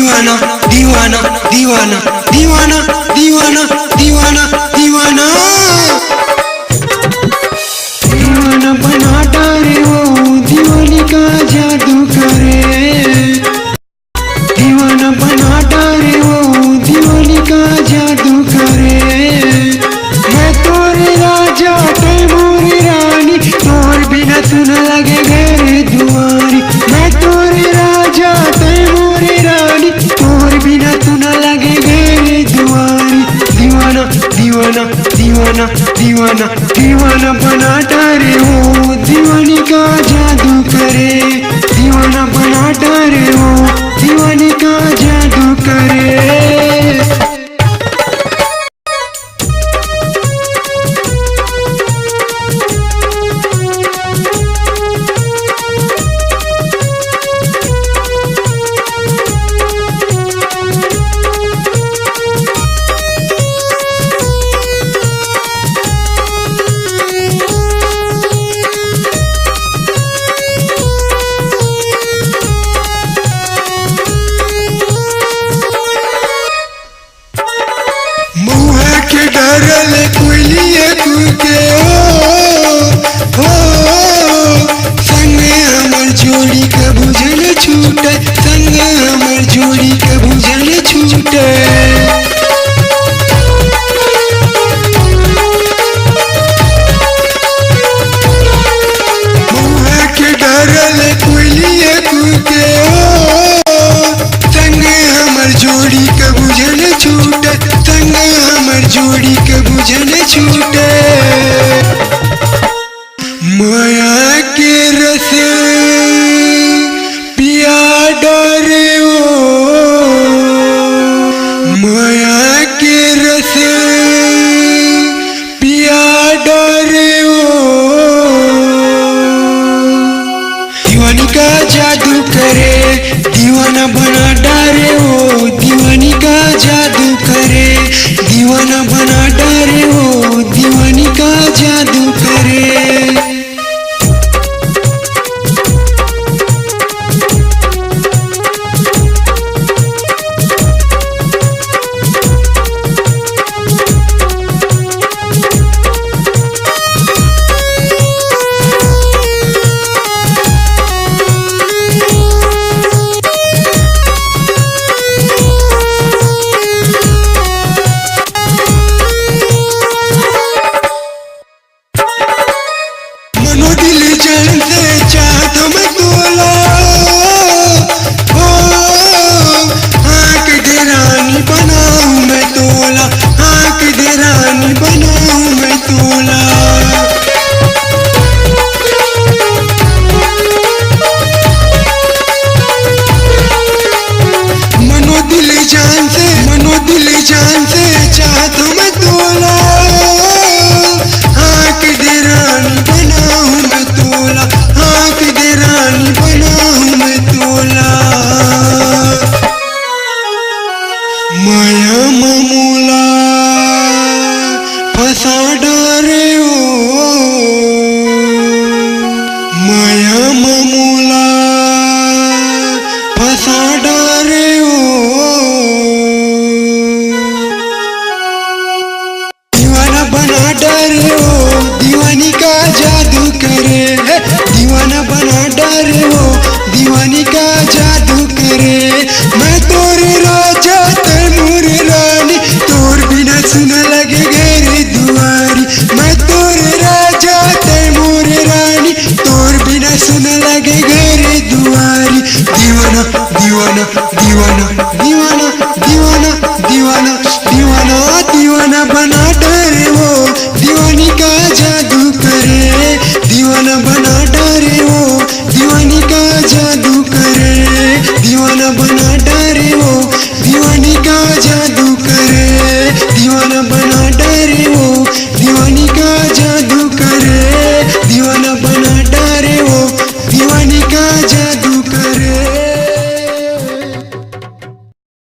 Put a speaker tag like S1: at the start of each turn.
S1: दीवाना दीवाना दीवाना दीवाना दीवाना दीवाना दीवाना दीवाना बनाता रे वो दीवानी का जादू करे दीवाना बनाता रे वो दीवानी का जादू करे मैं तोरे राजा ते मोरी रानी तोर बिना तू न लगे घरे दुआरी मैं तोरे राजा ते मोरी रानी तोर बिना तू न लगे घरे दुआरी दीवाना दीवाना दीवाना दीवाना दीवाना बनाता रे वो दीवानी का जादू करे दीवाना बनाता रे वो